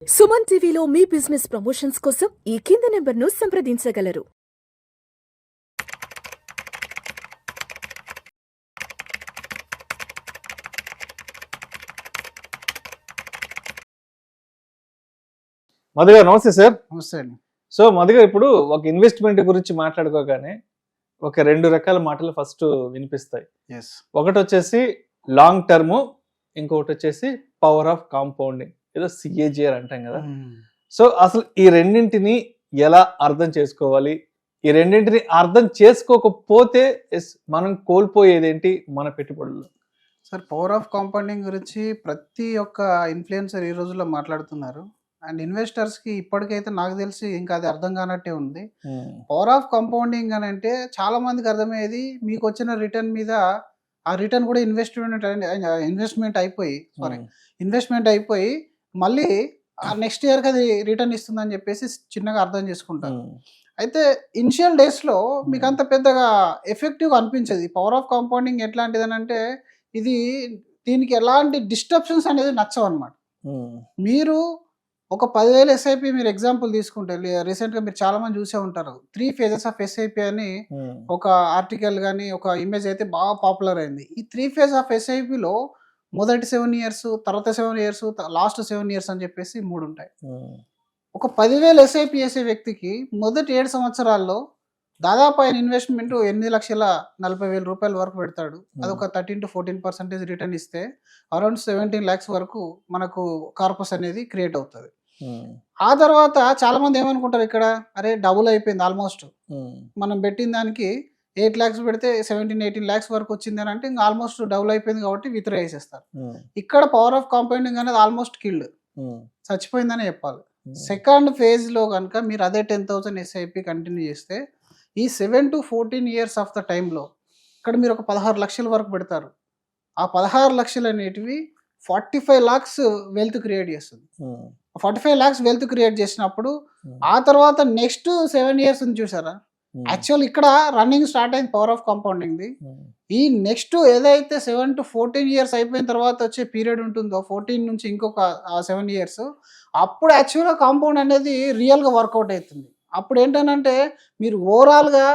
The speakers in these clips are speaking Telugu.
సుమన్ టీవీలో మీ బిజినెస్ ప్రమోషన్స్ కోసం ఈ కింది నెంబర్ను సంప్రదించగలరు. మధు గారు నమస్తే సార్. నమస్తే అండి. సో మధు గారు, ఇప్పుడు ఒక ఇన్వెస్ట్మెంట్ గురించి మాట్లాడుకోగానే ఒక రెండు రకాల మాటలు ఫస్ట్ వినిపిస్తాయి. ఒకటి వచ్చేసి లాంగ్ టర్మ్, ఇంకొకటి వచ్చేసి పవర్ ఆఫ్ కాంపౌండింగ్, ఏదో సిఏజిఆర్ అంటాం కదా. సో అసలు ఈ రెండింటిని ఎలా అర్థం చేసుకోవాలి? ఈ రెండింటిని అర్థం చేసుకోకపోతే మనం కోల్పోయేదేంటి మన పెట్టుబడులు? సార్, పవర్ ఆఫ్ కాంపౌండింగ్ గురించి ప్రతి ఒక్క ఇన్ఫ్లుయెన్సర్ ఈ రోజుల్లో మాట్లాడుతున్నారు. అండ్ ఇన్వెస్టర్స్కి ఇప్పటికైతే నాకు తెలిసి ఇంకా అది అర్థం కానట్టే ఉంది. పవర్ ఆఫ్ కాంపౌండింగ్ అని అంటే చాలా మందికి అర్థమయ్యేది, మీకు వచ్చిన రిటర్న్ మీద ఆ రిటర్న్ కూడా ఇన్వెస్ట్మెంట్ అయిపోయి మళ్ళీ నెక్స్ట్ ఇయర్కి అది రిటర్న్ ఇస్తుందని చెప్పేసి చిన్నగా అర్థం చేసుకుంటారు. అయితే ఇనిషియల్ డేస్లో మీకు అంత పెద్దగా ఎఫెక్టివ్ అనిపించదు. పవర్ ఆఫ్ కాంపౌండింగ్ ఎట్లాంటిది అని అంటే, దీనికి ఎలాంటి డిస్టర్బెన్స్ అనేది నచ్చవు అనమాట. మీరు ఒక 10,000 ఎస్ఐపి మీరు ఎగ్జాంపుల్ తీసుకుంటే, రీసెంట్గా మీరు చాలా మంది చూసే ఉంటారు, 3 phases ఆఫ్ ఎస్ఐపి అని ఒక ఆర్టికల్ కానీ ఒక ఇమేజ్ అయితే బాగా పాపులర్ అయింది. ఈ 3 phases ఆఫ్ ఎస్ఐపిలో మొదటి 7 years, తర్వాత 7 years, లాస్ట్ 7 years అని చెప్పేసి 3 ఉంటాయి. ఒక 10,000 ఎస్ఐపి చేసే వ్యక్తికి మొదటి 7 సంవత్సరాల్లో దాదాపు ఆయన ఇన్వెస్ట్మెంట్ 8,40,000 రూపాయల వరకు పెడతాడు. అది ఒక 13 to 14% రిటర్న్ ఇస్తే అరౌండ్ 17 lakhs వరకు మనకు కార్పస్ అనేది క్రియేట్ అవుతుంది. ఆ తర్వాత చాలా మంది ఏమనుకుంటారు, ఇక్కడ అరే డబుల్ అయిపోయింది, ఆల్మోస్ట్ మనం పెట్టిన దానికి 8 lakhs పెడితే 17-18 lakhs వరకు వచ్చింది అని అంటే ఇంకా ఆల్మోస్ట్ డబుల్ అయిపోయింది కాబట్టి విత్డ్రా చేసేస్తారు. ఇక్కడ పవర్ ఆఫ్ కాంపౌండింగ్ అనేది ఆల్మోస్ట్ కిల్డ్, చచ్చిపోయిందని చెప్పాలి. సెకండ్ ఫేజ్లో కనుక మీరు అదే 10,000 ఎస్ఐపి కంటిన్యూ చేస్తే ఈ 7 to 14 years ఆఫ్ ద టైంలో ఇక్కడ మీరు ఒక 16 లక్షల వరకు పెడతారు. ఆ 16 లక్షలు అనేటివి 45 lakhs వెల్త్ క్రియేట్ చేస్తుంది. 45 lakhs వెల్త్ క్రియేట్ చేసినప్పుడు ఆ తర్వాత నెక్స్ట్ 7 years ఉంది చూసారా, యాక్చువల్ ఇక్కడ రన్నింగ్ స్టార్ట్ అయింది పవర్ ఆఫ్ కాంపౌండింగ్ది. ఈ నెక్స్ట్ ఏదైతే 7 to 14 years అయిపోయిన తర్వాత వచ్చే పీరియడ్ ఉంటుందో, 14 నుంచి ఇంకొక 7 years, అప్పుడు యాక్చువల్గా కాంపౌండ్ అనేది రియల్గా వర్కౌట్ అవుతుంది. అప్పుడు ఏంటంటే మీరు ఓవరాల్గా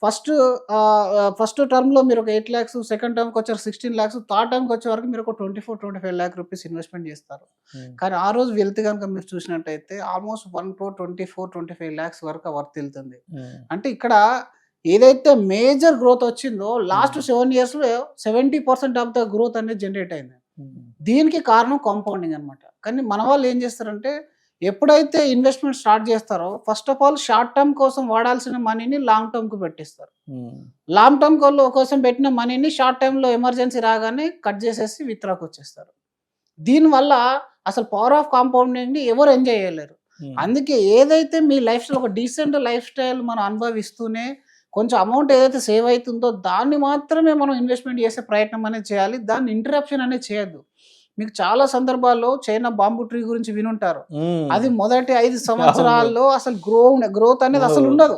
ఫస్ట్ టర్మ్లో మీరు ఒక 8 lakhs, సెకండ్ టర్మ్కి వచ్చారు 16 lakhs, థర్డ్ టర్మ్కి వచ్చే వరకు మీరు ఒక 24-25 lakh rupees ఇన్వెస్ట్మెంట్ చేస్తారు. కానీ ఆ రోజు వెల్త్ కనుక మీరు చూసినట్టయితే ఆల్మోస్ట్ 1 crore 24-25 lakhs వరకు వర్త్ వెళ్తుంది. అంటే ఇక్కడ ఏదైతే మేజర్ గ్రోత్ వచ్చిందో లాస్ట్ 7 yearsలో 70% ఆఫ్ ద గ్రోత్ అనేది జనరేట్ అయింది. దీనికి కారణం కాంపౌండింగ్ అనమాట. కానీ మన వాళ్ళు ఏం చేస్తారంటే, ఎప్పుడైతే ఇన్వెస్ట్మెంట్ స్టార్ట్ చేస్తారో first of all short term కోసం వాడాల్సిన మనీని లాంగ్ టర్మ్కి పెట్టిస్తారు. లాంగ్ టర్మ్ కోసం పెట్టిన మనీని షార్ట్ టైంలో ఎమర్జెన్సీ రాగానే కట్ చేసేసి విత్డ్రాకి వచ్చేస్తారు. దీనివల్ల అసలు పవర్ ఆఫ్ కాంపౌండింగ్ని ఎవరు ఎంజాయ్ చేయలేరు. అందుకే ఏదైతే మీ లైఫ్ స్టైల్, ఒక డీసెంట్ లైఫ్ స్టైల్ మనం అనుభవిస్తూనే కొంచెం అమౌంట్ ఏదైతే సేవ్ అవుతుందో దాన్ని మాత్రమే మనం ఇన్వెస్ట్మెంట్ చేసే ప్రయత్నం అనేది చేయాలి. దాన్ని ఇంటరప్షన్ అనేది చేయొద్దు. మీకు చాలా సందర్భాల్లో చైనా బాంబు ట్రీ గురించి వినుంటారు. అది మొదటి 5 సంవత్సరాల్లో అసలు గ్రోత్ అనేది అసలు ఉండదు.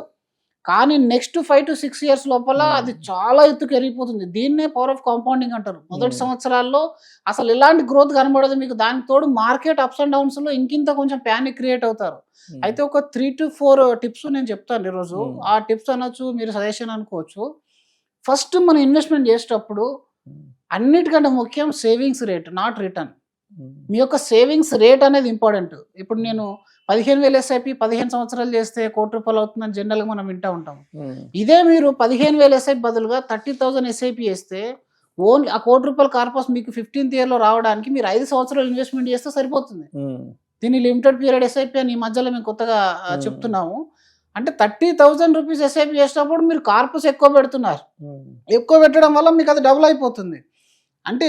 కానీ నెక్స్ట్ 5 to 6 years లోపల అది చాలా ఎత్తుకు ఎరిగిపోతుంది. దీన్నే పవర్ ఆఫ్ కాంపౌండింగ్ అంటారు. మొదటి సంవత్సరాల్లో అసలు ఎలాంటి గ్రోత్ కనబడదు మీకు. దానికి తోడు మార్కెట్ అప్స్ అండ్ డౌన్స్ లో ఇంకింత కొంచెం ప్యానిక్ క్రియేట్ అవుతారు. అయితే ఒక 3 to 4 టిప్స్ నేను చెప్తాను ఈరోజు. ఆ టిప్స్ అనొచ్చు, మీరు సజెషన్ అనుకోవచ్చు. ఫస్ట్ మనం ఇన్వెస్ట్మెంట్ చేసేటప్పుడు అన్నిటికంటే ముఖ్యం సేవింగ్స్ రేట్, నాట్ రిటర్న్. మీ యొక్క సేవింగ్స్ రేట్ అనేది ఇంపార్టెంట్. ఇప్పుడు నేను 15,000 ఎస్ఐపి 15 సంవత్సరాలు చేస్తే 1 కోటి రూపాయలు అవుతుందని జనరల్గా మనం వింటూ ఉంటాం. ఇదే మీరు 15,000 ఎస్ఐపి బదులుగా 30,000 ఎస్ఐపి చేస్తే ఓన్లీ ఆ 1 కోటి రూపాయల కార్పస్ మీకు 15th yearలో రావడానికి మీరు 5 సంవత్సరాలు ఇన్వెస్ట్మెంట్ చేస్తే సరిపోతుంది. దీన్ని లిమిటెడ్ పీరియడ్ ఎస్ఐపి అని ఈ మధ్యలో మేము కొత్తగా చెప్తున్నాము. అంటే 30,000 రూపీస్ ఎస్ఐపి చేసినప్పుడు మీరు కార్పస్ ఎక్కువ పెడుతున్నారు. ఎక్కువ పెట్టడం వల్ల మీకు అది డబుల్ అయిపోతుంది. అంటే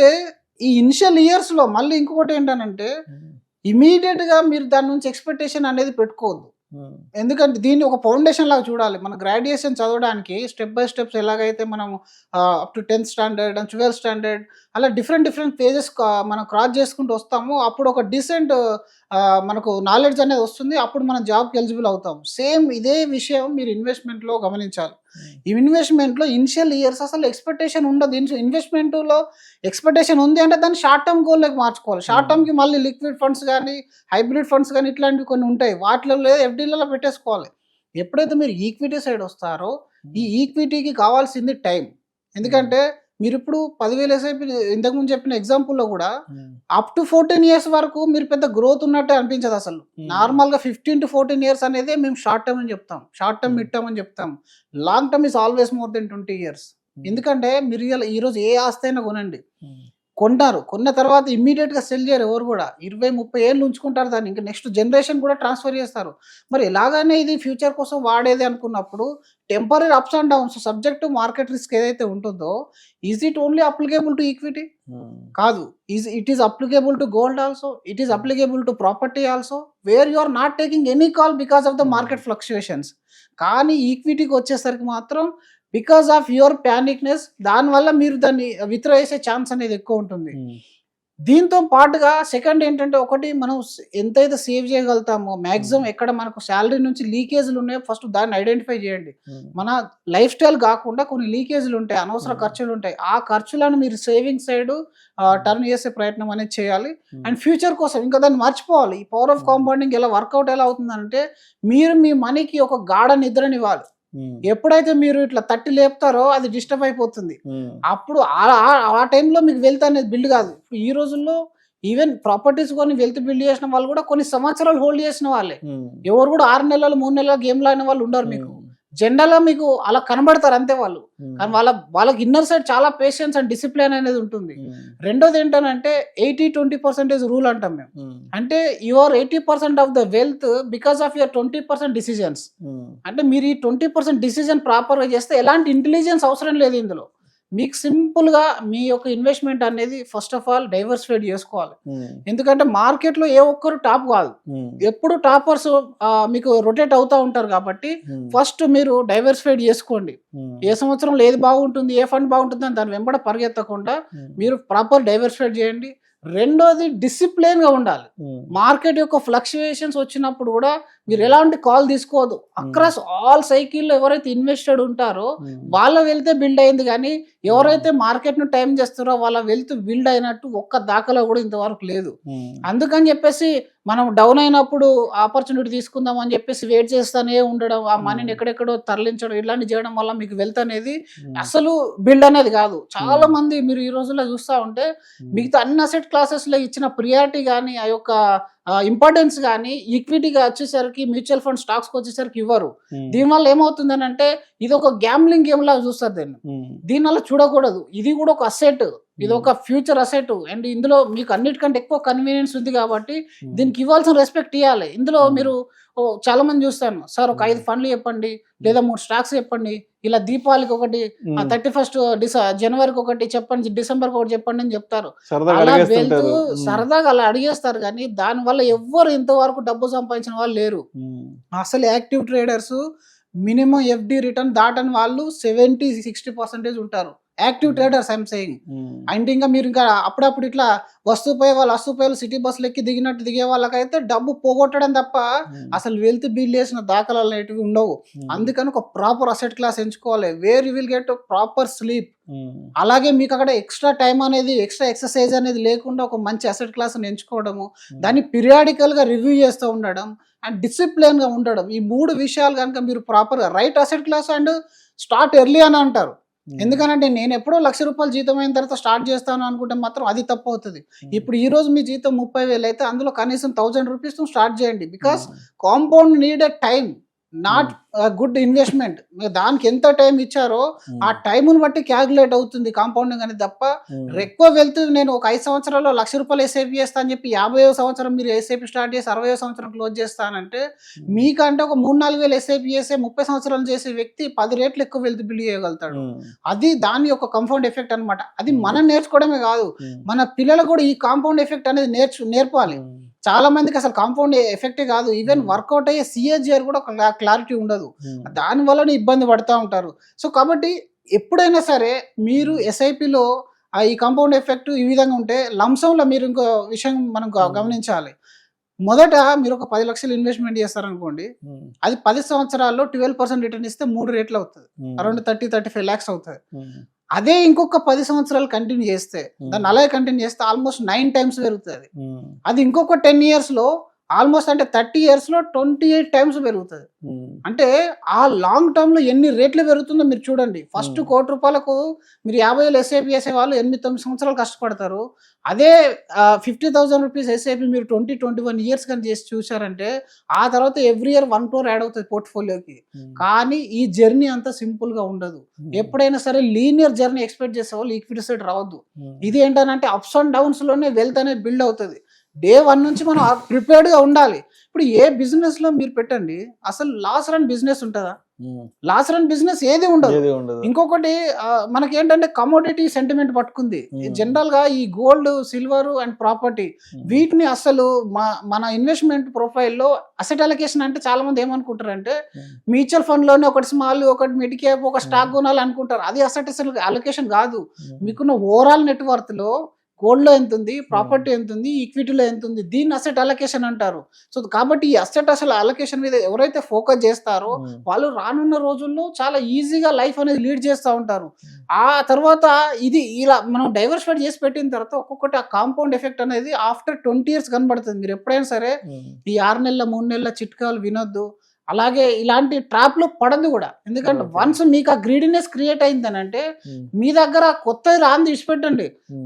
ఈ ఇనిషియల్ ఇయర్స్లో మళ్ళీ ఇంకొకటి ఏంటంటే, ఇమీడియట్గా మీరు దాని నుంచి ఎక్స్పెక్టేషన్ అనేది పెట్టుకోవద్దు. ఎందుకంటే దీన్ని ఒక ఫౌండేషన్ లాగా చూడాలి. మన గ్రాడ్యుయేషన్ చదవడానికి స్టెప్ బై స్టెప్స్ ఎలాగైతే మనం up to 10th standard and 12th standard అలా డిఫరెంట్ ఫేజెస్ మనం క్రాస్ చేసుకుంటూ వస్తాము. అప్పుడు ఒక డీసెంట్ మనకు నాలెడ్జ్ అనేది వస్తుంది. అప్పుడు మనం జాబ్కి ఎలిజిబుల్ అవుతాం. సేమ్ ఇదే విషయం మీరు ఇన్వెస్ట్మెంట్లో గమనించాలి. ఈ ఇన్వెస్ట్మెంట్లో ఇనిషియల్ ఇయర్స్ అసలు ఎక్స్పెక్టేషన్ ఉండదు. ఇన్వెస్ట్మెంట్లో ఎక్స్పెక్టేషన్ ఉంది అంటే దాన్ని షార్ట్ టర్మ్ గోల్లోకి మార్చుకోవాలి. షార్ట్ టర్మ్కి మళ్ళీ లిక్విడ్ ఫండ్స్ కానీ హైబ్రిడ్ ఫండ్స్ కానీ ఇట్లాంటివి కొన్ని ఉంటాయి, వాటిలో ఎఫ్డీలలో పెట్టేసుకోవాలి. ఎప్పుడైతే మీరు ఈక్విటీ సైడ్ వస్తారో ఈ ఈక్విటీకి కావాల్సింది టైం. ఎందుకంటే మీరు ఇప్పుడు 10,000 ఎస్ఐపి ఇంతకుముందు చెప్పిన ఎగ్జాంపుల్లో కూడా అప్ టు 14 years వరకు మీరు పెద్ద గ్రోత్ ఉన్నట్టే అనిపించదు. అసలు నార్మల్గా 15 to 14 years అనేది మేము షార్ట్ టర్మ్ అని చెప్తాం, షార్ట్ టర్మ్ మిడ్ టర్మ్ అని చెప్తాం. Long term is always more than 20 years. ఎందుకంటే మీరు ఈరోజు ఏ ఆస్తి అయినా కొనండి, కొంటారు, కొన్న తర్వాత ఇమ్మీడియట్గా సెల్ చేయరు ఎవరు కూడా, 20-30 ఏళ్ళు ఉంచుకుంటారు దాన్ని, ఇంకా నెక్స్ట్ జనరేషన్ కూడా ట్రాన్స్ఫర్ చేస్తారు. మరి ఎలాగైనా ఇది ఫ్యూచర్ కోసం వాడేది అనుకున్నప్పుడు temporary ups and downs subject to market risk ఏదైతే ఉంటుందో is it only applicable to equity? కాదు. It is applicable to gold also, it is applicable to property also, where you are not taking any call because of the market fluctuations. కానీ ఈక్విటీకి వచ్చేసరికి మాత్రం బికాస్ ఆఫ్ యువర్ ప్యానిక్నెస్ దానివల్ల మీరు దాన్ని విత్డ్రా చేసే ఛాన్స్ అనేది ఎక్కువ ఉంటుంది. దీంతో పాటుగా సెకండ్ ఏంటంటే, ఒకటి మనం ఎంతైతే సేవ్ చేయగలుగుతామో మ్యాక్సిమం ఎక్కడ మనకు శాలరీ నుంచి లీకేజ్లు ఉన్నాయో ఫస్ట్ దాన్ని ఐడెంటిఫై చేయండి. మన లైఫ్ స్టైల్ కాకుండా కొన్ని లీకేజ్లు ఉంటాయి, అనవసర ఖర్చులు ఉంటాయి, ఆ ఖర్చులను మీరు సేవింగ్ సైడ్ టర్న్ చేసే ప్రయత్నం అనేది చేయాలి. అండ్ ఫ్యూచర్ కోసం ఇంకా దాన్ని మర్చిపోవాలి. ఈ పవర్ ఆఫ్ కాంపౌండింగ్ ఎలా వర్కౌట్ ఎలా అవుతుందంటే, మీరు మీ మనీకి ఒక గాఢ నిద్రనివ్వాలి. ఎప్పుడైతే మీరు ఇట్లా తట్టి లేపుతారో అది డిస్టర్బ్ అయిపోతుంది. అప్పుడు ఆ టైంలో మీకు వెల్త్ అనేది బిల్డ్ కాదు. ఈ రోజుల్లో ఈవెన్ ప్రాపర్టీస్ కొని వెల్త్ బిల్డ్ చేసిన వాళ్ళు కూడా కొన్ని సంవత్సరాలు హోల్డ్ చేసిన వాళ్ళే. ఎవరు కూడా 6 నెలలు 3 నెలలు గేమ్లు ఆడిన వాళ్ళు ఉండరు. మీకు జనరల్గా మీకు అలా కనబడతారు అంతే వాళ్ళు, కానీ వాళ్ళకి ఇన్నర్ సైడ్ చాలా పేషెన్స్ అండ్ డిసిప్లిన్ అనేది ఉంటుంది. రెండోది ఏంటంటే 80-20% రూల్ అంటాం మేము. అంటే your 80% of the wealth because of your 20% decisions. అంటే మీరు ఈ 20% డిసిజన్ ప్రాపర్గా చేస్తే ఎలాంటి ఇంటెలిజెన్స్ అవసరం లేదు ఇందులో. మీకు సింపుల్గా మీ యొక్క ఇన్వెస్ట్మెంట్ అనేది ఫస్ట్ ఆఫ్ ఆల్ డైవర్సిఫైడ్ చేసుకోవాలి. ఎందుకంటే మార్కెట్లో ఏ ఒక్కరు టాప్ కాదు, ఎప్పుడు టాపర్స్ మీకు రొటేట్ అవుతూ ఉంటారు. కాబట్టి ఫస్ట్ మీరు డైవర్సిఫైడ్ చేసుకోండి. ఏ సంవత్సరంలో ఏది బాగుంటుంది, ఏ ఫండ్ బాగుంటుంది అని దాని వెంబడ పరిగెత్తకుండా మీరు ప్రాపర్ డైవర్సిఫైడ్ చేయండి. రెండోది డిసిప్లిన్ గా ఉండాలి. మార్కెట్ యొక్క ఫ్లక్చుయేషన్స్ వచ్చినప్పుడు కూడా మీరు ఎలాంటి కాల్ తీసుకోవద్దు. అక్రాస్ ఆల్ సైకిల్లో ఎవరైతే ఇన్వెస్టెడ్ ఉంటారో వాళ్ళ వెల్త్ బిల్డ్ అయింది, కానీ ఎవరైతే మార్కెట్ ను టైం చేస్తారో వాళ్ళ వెల్త్ బిల్డ్ అయినట్టు ఒక్క దాఖలా కూడా ఇంతవరకు లేదు. అందుకని చెప్పేసి మనం డౌన్ అయినప్పుడు ఆపర్చునిటీ తీసుకుందాం అని చెప్పేసి వెయిట్ చేస్తానే ఉండడం, ఆ మనీని ఎక్కడెక్కడో తరలించడం, ఇలాంటి చేయడం వల్ల మీకు వెల్త్ అనేది అసలు బిల్డ్ అనేది కాదు. చాలా మంది మీరు ఈ రోజుల్లో చూస్తూ ఉంటే మిగతా అన్ని అసెట్ క్లాసెస్ లో ఇచ్చిన ప్రియారిటీ కానీ ఆ యొక్క ఇంపార్టెన్స్ కానీ ఈక్విటీగా వచ్చేసరికి మ్యూచువల్ ఫండ్ స్టాక్స్ వచ్చేసరికి ఇవ్వరు. దీనివల్ల ఏమవుతుందని అంటే ఇది ఒక గ్యాంబ్లింగ్ గేమ్ లాగా చూస్తారు దీన్ని. దీనివల్ల చూడకూడదు. ఇది కూడా ఒక అసెట్, ఇది ఒక ఫ్యూచర్ అసెట్. అండ్ ఇందులో మీకు అన్నిటికంటే ఎక్కువ కన్వీనియన్స్ ఉంది కాబట్టి దీనికి ఇవ్వాల్సిన రెస్పెక్ట్ ఇవ్వాలి. ఇందులో మీరు చాలా మంది చూస్తాను, సార్ ఒక 5 ఫండ్లు చెప్పండి, లేదా 3 స్టాక్స్ చెప్పండి, ఇలా దీపావళికి ఒకటి, 31st జనవరికి ఒకటి చెప్పండి, డిసెంబర్కి ఒకటి చెప్పండి అని చెప్తారు. అలా వెళ్తూ సరదాగా అలా అడిగేస్తారు, కానీ దానివల్ల ఎవ్వరు ఇంతవరకు డబ్బు సంపాదించిన వాళ్ళు లేరు. అసలు active traders minimum FD return దాటని వాళ్ళు 70-60% ఉంటారు. Active traders I'm saying. అంటే ఇంకా మీరు ఇంకా అప్పుడప్పుడు ఇట్లా వస్తుపోయేవాళ్ళు సిటీ బస్సులు ఎక్కి దిగినట్టు దిగే వాళ్ళకైతే డబ్బు పోగొట్టడం తప్ప అసలు వెల్త్ బిల్డ్ చేసిన దాఖలాలు అనేటివి ఉండవు. అందుకని ఒక ప్రాపర్ అసెట్ క్లాస్ ఎంచుకోవాలి, where you will get proper sleep. అలాగే మీకు అక్కడ ఎక్స్ట్రా టైం అనేది, ఎక్స్ట్రా ఎక్సర్సైజ్ అనేది లేకుండా ఒక మంచి అసెట్ క్లాస్ ఎంచుకోవడము, దాన్ని పీరియాడికల్ గా రివ్యూ చేస్తూ ఉండడం అండ్ డిసిప్లిన్ గా ఉండడం. ఈ 3 విషయాలు కనుక మీరు ప్రాపర్ గా right asset class and start early అని అంటారు. ఎందుకనంటే నేను ఎప్పుడో ₹1,00,000 జీతం అయిన తర్వాత స్టార్ట్ చేస్తాను అనుకుంటే మాత్రం అది తప్పు అవుతుంది. ఇప్పుడు ఈ రోజు మీ జీతం 30,000 అయితే అందులో కనీసం ₹1,000 స్టార్ట్ చేయండి. Because compound need a time, not good investment. దానికి ఎంత టైం ఇచ్చారో ఆ టైంను బట్టి క్యాల్కులేట్ అవుతుంది కాంపౌండింగ్ అనేది తప్ప ఎక్కువ వెల్త్ నేను ఒక 5 సంవత్సరాల్లో ₹1,00,000 ఎస్ఐపి చేస్తా అని చెప్పి 50వ సంవత్సరం మీరు ఎస్ఐపి స్టార్ట్ చేసి 60వ సంవత్సరం క్లోజ్ చేస్తానంటే మీకంటే ఒక 3-4 వేలు ఎస్ఐపి చేసే 30 సంవత్సరాలు చేసే వ్యక్తి 10 రెట్లు ఎక్కువ వెల్త్ బిల్డ్ చేయగలుగుతాడు. అది దాని యొక్క కాంపౌండ్ ఎఫెక్ట్ అనమాట. అది మనం నేర్చుకోవడమే కాదు, మన పిల్లలు కూడా ఈ కాంపౌండ్ ఎఫెక్ట్ అనేది నేర్పాలి. చాలా మందికి అసలు కాంపౌండ్ ఎఫెక్టే కాదు, ఈవెన్ వర్కౌట్ అయ్యే సిఏజిఆర్ కూడా ఒక క్లారిటీ ఉండదు. దాని వల్లనే ఇబ్బంది పడుతూ ఉంటారు. సో కాబట్టి ఎప్పుడైనా సరే మీరు ఎస్ఐపిలో ఈ కాంపౌండ్ ఎఫెక్ట్ ఈ విధంగా ఉంటే లంసంలో మీరు ఇంకో విషయం మనం గమనించాలి. మొదట మీరు ఒక 10 లక్షలు ఇన్వెస్ట్మెంట్ చేస్తారనుకోండి, అది 10 సంవత్సరాల్లో 12% రిటర్న్ ఇస్తే 3 రేట్లు అవుతుంది, అరౌండ్ 30-35 lakhs అవుతుంది. అదే ఇంకొక 10 సంవత్సరాలు కంటిన్యూ చేస్తే, దాన్ని అలాగే కంటిన్యూ చేస్తే ఆల్మోస్ట్ 9 times పెరుగుతుంది. అది ఇంకొక 10 years లో ఆల్మోస్ట్ అంటే 30 years లో 28 times పెరుగుతుంది. అంటే ఆ లాంగ్ టర్మ్ లో ఎన్ని రేట్లు పెరుగుతుందో మీరు చూడండి. ఫస్ట్ ₹1,00,00,000 మీరు 50,000 SIP చేసే వాళ్ళు 8-9 సంవత్సరాలు కష్టపడతారు. అదే 50,000 రూపీస్ SIP మీరు 20-21 years కానీ చేసి చూసారంటే ఆ తర్వాత ఎవ్రీ ఇయర్ 1 crore యాడ్ అవుతుంది పోర్ట్ఫోలియోకి. కానీ ఈ జర్నీ అంత సింపుల్ గా ఉండదు. ఎప్పుడైనా సరే లీనియర్ జర్నీ ఎక్స్పెక్ట్ చేసే వాళ్ళు ఈక్విటీ సైడ్ రావద్దు. ఇది ఏంటంటే అప్స్ అండ్ డౌన్స్ లోనే వెల్త్ అనేది బిల్డ్ అవుతుంది. డే 1 నుంచి మనం ప్రిపేర్డ్ గా ఉండాలి. ఇప్పుడు ఏ బిజినెస్ లో మీరు పెట్టండి, అసలు లాస్ రన్ బిజినెస్ ఉంటుందా? లాస్ రన్ బిజినెస్ ఏది ఉండదు. ఇంకొకటి మనకేంటంటే కమోడిటీ సెంటిమెంట్ పట్టుకుంది. జనరల్ గా ఈ గోల్డ్, సిల్వర్ అండ్ ప్రాపర్టీ వీటిని అసలు మన ఇన్వెస్ట్మెంట్ ప్రొఫైల్లో అసెట్ అలొకేషన్ అంటే చాలా మంది ఏమనుకుంటారంటే మ్యూచువల్ ఫండ్ లోనే ఒకటి స్మాల్, ఒకటి మిడ్ క్యాప్, ఒక స్టాక్ కొనాలి అనుకుంటారు. అది అసెట్ అలొకేషన్ కాదు. మీకున్న ఓవరాల్ నెట్వర్త్ లో గోల్డ్ లో ఎంత ఉంది, ప్రాపర్టీ ఎంత ఉంది, ఈక్విటీలో ఎంత ఉంది, దీన్ని అసెట్ అలొకేషన్ అంటారు. సో కాబట్టి ఈ అసెట్ అలొకేషన్ మీద ఎవరైతే ఫోకస్ చేస్తారో వాళ్ళు రానున్న రోజుల్లో చాలా ఈజీగా లైఫ్ అనేది లీడ్ చేస్తూ ఉంటారు. ఆ తర్వాత ఇది ఇలా మనం డైవర్సిఫై చేసి పెట్టిన తర్వాత ఒక్కొక్కటి ఆ కాంపౌండ్ ఎఫెక్ట్ అనేది ఆఫ్టర్ 20 years కనబడుతుంది. మీరు ఎప్పుడైనా సరే ఈ 6 నెలల 3 నెలల చిట్కాలు వినొద్దు. అలాగే ఇలాంటి ట్రాప్ లో పడదు కూడా. ఎందుకంటే వన్స్ మీకు ఆ గ్రీడినెస్ క్రియేట్ అయిందని అంటే మీ దగ్గర కొత్తది రాంది ఇచ్చిపెట్టండి,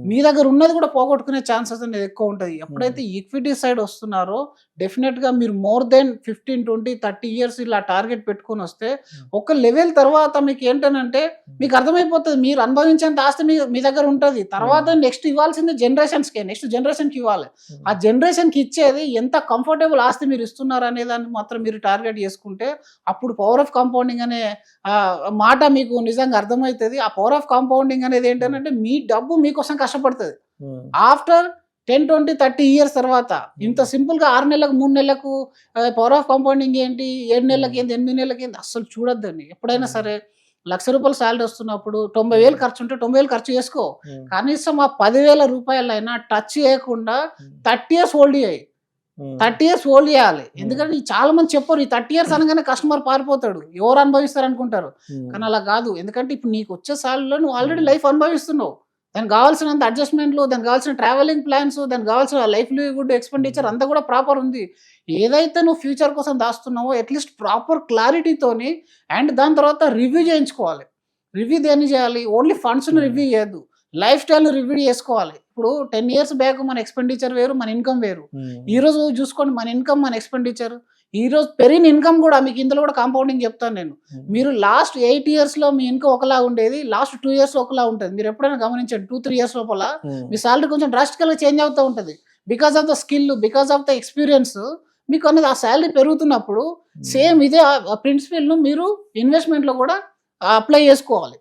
మీ దగ్గర ఉన్నది కూడా పోగొట్టుకునే ఛాన్సెస్ అనేది ఎక్కువ ఉంటుంది. ఎప్పుడైతే ఈక్విటీ సైడ్ వస్తున్నారో డెఫినెట్ గా మీరు మోర్ దెన్ 15-20-30 years ఇలా టార్గెట్ పెట్టుకుని వస్తే ఒక లెవెల్ తర్వాత మీకు ఏంటంటే మీకు అర్థమైపోతుంది మీరు అనుభవించేంత ఆస్తి మీ దగ్గర ఉంటుంది. తర్వాత నెక్స్ట్ ఇవ్వాల్సింది జనరేషన్స్కే, నెక్స్ట్ జనరేషన్కి ఇవ్వాలి. ఆ జనరేషన్కి ఇచ్చేది ఎంత కంఫర్టబుల్ ఆస్తి మీరు ఇస్తున్నారు అనే దాన్ని మాత్రం మీరు టార్గెట్ చేసుకుంటే అప్పుడు పవర్ ఆఫ్ కాంపౌండింగ్ అనే మాట మీకు నిజంగా అర్థమవుతుంది. ఆ పవర్ ఆఫ్ కాంపౌండింగ్ అనేది ఏంటంటే మీ డబ్బు మీకోసం కష్టపడుతుంది. ఆఫ్టర్ 10-20-30 years తర్వాత ఇంత సింపుల్ గా 6 నెలలకు 3 నెలలకు పవర్ ఆఫ్ కాంపౌండింగ్ ఏంటి, 7 నెలలకి ఏంటి, 8 నెలలకి ఏంటి అస్సలు చూడొద్దండి. ఎప్పుడైనా సరే ₹1,00,000 శాలరీ వస్తున్నప్పుడు 90,000 ఖర్చు ఉంటే 90,000 ఖర్చు చేసుకో. కనీసం ఆ 10,000 రూపాయలైనా టచ్ చేయకుండా 30 years హోల్డ్ చేయాలి. 30 years హోల్డ్ చేయాలి. ఎందుకంటే చాలా మంది చెప్పారు ఈ 30 years అనగానే కస్టమర్ పారిపోతాడు, ఎవరు అనుభవిస్తారు అనుకుంటారు. కానీ అలా కాదు. ఎందుకంటే ఇప్పుడు నీకు వచ్చే సాలరీలో నువ్వు ఆల్రెడీ లైఫ్ అనుభవిస్తున్నావు. దానికి కావాల్సినంత అడ్జస్ట్మెంట్లు, దానికి కావాల్సిన ట్రావెలింగ్ ప్లాన్స్, దానికి కావాల్సిన లైవ్లీహుడ్ ఎక్స్పెండిచర్ అంతా కూడా ప్రాపర్ ఉంది. ఏదైతే నువ్వు ఫ్యూచర్ కోసం దాస్తున్నావో అట్లీస్ట్ ప్రాపర్ క్లారిటీతోని అండ్ దాని తర్వాత రివ్యూ చేయించుకోవాలి. రివ్యూ దేన్ని చేయాలి? ఓన్లీ ఫండ్స్ని రివ్యూ చేయద్దు, లైఫ్ స్టైల్ని రివ్యూ చేసుకోవాలి. ఇప్పుడు 10 years బ్యాక్ మన ఎక్స్పెండిచర్ వేరు, మన ఇన్కమ్ వేరు. ఈ రోజు చూసుకోండి మన ఇన్కమ్, మన ఎక్స్పెండిచర్. ఈ రోజు పెరిగిన ఇన్కమ్ కూడా మీకు ఇందులో కూడా కాంపౌండింగ్ చెప్తాను నేను. మీరు లాస్ట్ 8 years లో మీ ఇన్కమ్ ఒకలా ఉండేది, లాస్ట్ 2 years ఒకలా ఉంటుంది. మీరు ఎప్పుడైనా గమనించండి 2-3 years లోపల మీ సాలరీ కొంచెం డ్రాస్టికల్ గా చేంజ్ అవుతూ ఉంటుంది. Because of the skill, because of the experience మీకు అనేది ఆ శాలరీ పెరుగుతున్నప్పుడు సేమ్ ఇదే ప్రిన్సిపల్ ను మీరు ఇన్వెస్ట్మెంట్ లో కూడా అప్లై చేసుకోవాలి.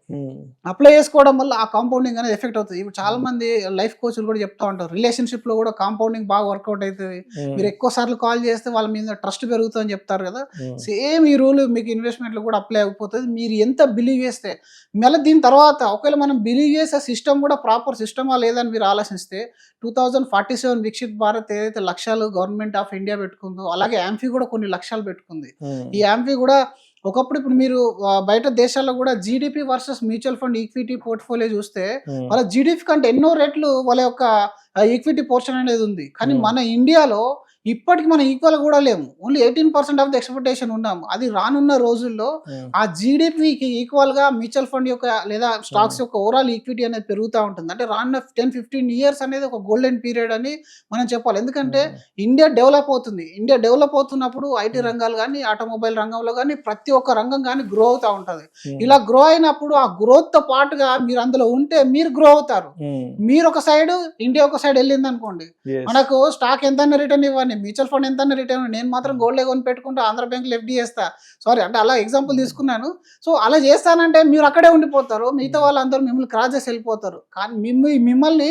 అప్లై చేసుకోవడం వల్ల ఆ కాంపౌండింగ్ అనేది ఎఫెక్ట్ అవుతుంది. ఇప్పుడు చాలా మంది లైఫ్ కోచ్లు కూడా చెప్తా ఉంటారు రిలేషన్షిప్ లో కూడా కాంపౌండింగ్ బాగా వర్కౌట్ అవుతుంది. మీరు ఎక్కువ సార్లు కాల్ చేస్తే వాళ్ళ మీద ట్రస్ట్ పెరుగుతుంది అని చెప్తారు కదా. సేమ్ ఈ రూల్ మీకు ఇన్వెస్ట్మెంట్ లో కూడా అప్లై అయిపోతుంది. మీరు ఎంత బిలీవ్ చేస్తే మళ్ళీ దీని తర్వాత ఒకవేళ మనం బిలీవ్ చేసే సిస్టమ్ కూడా ప్రాపర్ సిస్టమా లేదని మీరు ఆలోచిస్తే 2047 వికసిత్ భారత్ ఏదైతే లక్ష్యాలు గవర్నమెంట్ ఆఫ్ ఇండియా పెట్టుకుందో అలాగే యాంఫీ కూడా కొన్ని లక్ష్యాలు పెట్టుకుంది. ఈ యాంఫీ కూడా ఒకప్పుడు ఇప్పుడు మీరు బయట దేశాల్లో కూడా GDP versus mutual fund equity portfolio చూస్తే వాళ్ళ జీడిపి కంటే ఎన్నో రెట్లు వాళ్ళ యొక్క ఈక్విటీ పోర్షన్ అనేది ఉంది. కానీ మన ఇండియాలో ఇప్పటికి మనం ఈక్వల్ కూడా లేము. ఓన్లీ 18% ఆఫ్ ద ఎక్స్పెక్టేషన్ ఉన్నాము. అది రానున్న రోజుల్లో ఆ జీడిపికి ఈక్వల్ గా మ్యూచువల్ ఫండ్ యొక్క లేదా స్టాక్స్ యొక్క ఓవరాల్ ఈక్విటీ అనేది పెరుగుతూ ఉంటుంది. అంటే రానున్న 10-15 years అనేది ఒక గోల్డెన్ పీరియడ్ అని మనం చెప్పాలి. ఎందుకంటే ఇండియా డెవలప్ అవుతుంది. ఇండియా డెవలప్ అవుతున్నప్పుడు ఐటీ రంగాలు కానీ, ఆటోమొబైల్ రంగంలో కానీ ప్రతి ఒక్క రంగం కానీ గ్రో అవుతూ ఉంటుంది. ఇలా గ్రో అయినప్పుడు ఆ గ్రోత్ తో పాటుగా మీరు అందులో ఉంటే మీరు గ్రో అవుతారు. మీరు ఒక సైడ్, ఇండియా ఒక సైడ్ వెళ్ళింది అనుకోండి, మనకు స్టాక్ ఎంత రిటర్న్ ఇవ్వండి, మ్యూచువల్ ఫండ్ ఎంత రిటర్న్, నేను మాత్రం గోల్డ్ కొని పెట్టుకుంటా, ఆంధ్ర బ్యాంక్ ఎఫ్డి చేస్తా, సారీ అంటే అలా ఎగ్జాంపుల్ తీసుకున్నాను. సో అలా చేస్తానంటే మీరు అక్కడే ఉండిపోతారు, మిగతా వాళ్ళందరూ మిమ్మల్ని క్రాస్ చేసి వెళ్ళిపోతారు. కానీ మిమ్మల్ని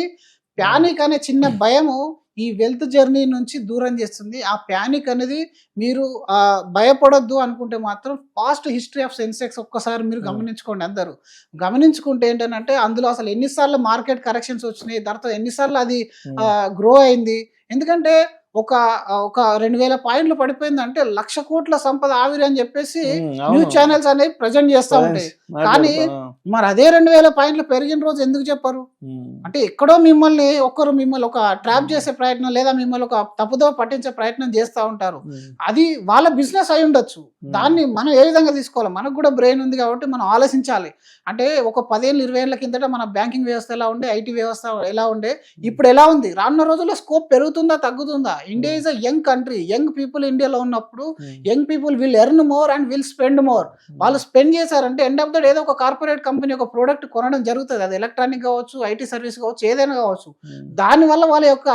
ప్యానిక్ అనే చిన్న భయము ఈ వెల్త్ జర్నీ నుంచి దూరం చేస్తుంది. ఆ ప్యానిక్ అనేది మీరు భయపడొద్దు అనుకుంటే మాత్రం పాస్ట్ హిస్టరీ ఆఫ్ సెన్సెక్స్ ఒక్కసారి మీరు గమనించుకోండి. అందరూ గమనించుకుంటే ఏంటంటే అందులో అసలు ఎన్నిసార్లు మార్కెట్ కరెక్షన్స్ వచ్చినాయి, తర్వాత ఎన్నిసార్లు అది గ్రో అయింది. ఎందుకంటే ఒక 2000 పాయింట్లు పడిపోయిందంటే 1,00,000 కోట్ల సంపద ఆవిరి అని చెప్పేసి అవును. న్యూస్ ఛానల్స్ అనేవి ప్రజెంట్ చేస్తూ ఉంటాయి. కానీ మరి అదే 2000 పాయింట్లు పెరిగిన రోజు ఎందుకు చెప్పరు? అంటే ఎక్కడో మిమ్మల్ని ఒక ట్రాప్ చేసే ప్రయత్నం లేదా మిమ్మల్ని ఒక తప్పుదో పట్టించే ప్రయత్నం చేస్తూ ఉంటారు. అది వాళ్ళ బిజినెస్ అయి ఉండొచ్చు. దాన్ని మనం ఏ విధంగా తీసుకోవాలి? మనకు కూడా బ్రెయిన్ ఉంది కాబట్టి మనం ఆలోచించాలి. అంటే ఒక 10 ఏళ్ళు 20 ఏళ్ల కిందట మన బ్యాంకింగ్ వ్యవస్థ ఎలా ఉండే, ఐటీ వ్యవస్థ ఎలా ఉండే, ఇప్పుడు ఎలా ఉంది? రానున్న రోజుల్లో స్కోప్ పెరుగుతుందా తగ్గుతుందా? India is a young country. Young people ఇండియాలో ఉన్నప్పుడు young people will earn more and will spend more. వాళ్ళు స్పెండ్ చేశారంటే ఎండ్ ఆఫ్ ద డే ఏదో ఒక కార్పొరేట్ కంపెనీ ఒక ప్రోడక్ట్ కొనడం జరుగుతుంది. అది ఎలక్ట్రానిక్ కావచ్చు, ఐటీ సర్వీస్ కావచ్చు, ఏదైనా కావచ్చు. దానివల్ల వాళ్ళ యొక్క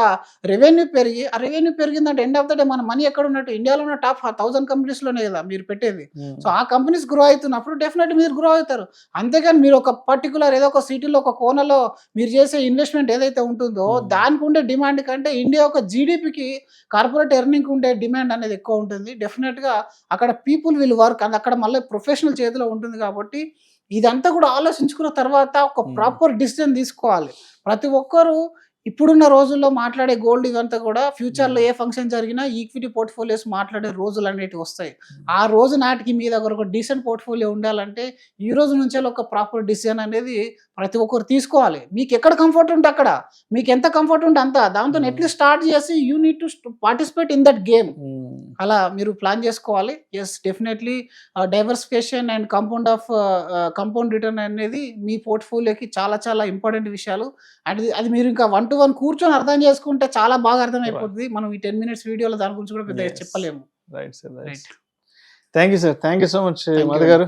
రెవెన్యూ పెరిగి, ఆ రెవెన్యూ పెరిగిందంటే ఎండ్ ఆఫ్ ద డే మన మనీ ఎక్కడ ఉన్నట్టు? ఇండియాలో ఉన్న టాప్ 1000 కంపెనీస్ లోనే కదా మీరు పెట్టేది. సో ఆ కంపెనీస్ గ్రో అవుతున్నప్పుడు డెఫినెట్ మీరు గ్రో అవుతారు. అంతేగాని మీరు ఒక పర్టికులర్ ఏదో ఒక సిటీలో ఒక కోనలో మీరు చేసే ఇన్వెస్ట్మెంట్ ఏదైతే ఉంటుందో దానికి ఉండే డిమాండ్ కంటే ఇండియా ఒక జీడిపికి కార్పొరేట్ ఎర్నింగ్ ఉండే డిమాండ్ అనేది ఎక్కువ ఉంటుంది. డెఫినెట్ గా అక్కడ పీపుల్ విల్ వర్క్ అండ్ అక్కడ మళ్ళీ ప్రొఫెషనల్ చేతిలో ఉంటుంది. కాబట్టి ఇదంతా కూడా ఆలోచించుకున్న తర్వాత ఒక ప్రాపర్ డిసిజన్ తీసుకోవాలి. ప్రతి ఒక్కరు ఇప్పుడున్న రోజుల్లో మాట్లాడే గోల్డ్ ఇవంతా కూడా ఫ్యూచర్లో ఏ ఫంక్షన్ జరిగినా ఈక్విటీ పోర్ట్ఫోలియోస్ మాట్లాడే రోజులు అనేవి వస్తాయి. ఆ రోజు నాటికి మీ దగ్గర ఒక డీసెంట్ పోర్ట్ఫోలియో ఉండాలంటే ఈ రోజు నుంచే ఒక ప్రాపర్ డిసిజన్ అనేది ప్రతి ఒక్కరు తీసుకోవాలి. మీకు ఎక్కడ కంఫర్ట్ ఉంటే అక్కడ, మీకు ఎంత కంఫర్ట్ ఉంటే అంత, దాంతో ఎట్లీస్ట్ స్టార్ట్ చేసి you need to participate in that game. అలా మీరు ప్లాన్ చేసుకోవాలి. Yes, definitely diversification and compound return అనేది మీ పోర్ట్ఫోలియోకి చాలా చాలా ఇంపార్టెంట్ విషయాలు. అండ్ అది మీరు ఇంకా 1-to-1 కూర్చొని అర్థం చేసుకుంటే చాలా బాగా అర్థమైపోతుంది. మనం ఈ 10 minutes వీడియోలో దాని గురించి కూడా పెద్దగా చెప్పలేము. Right sir, thank you sir, thank you so much Madhu గారు.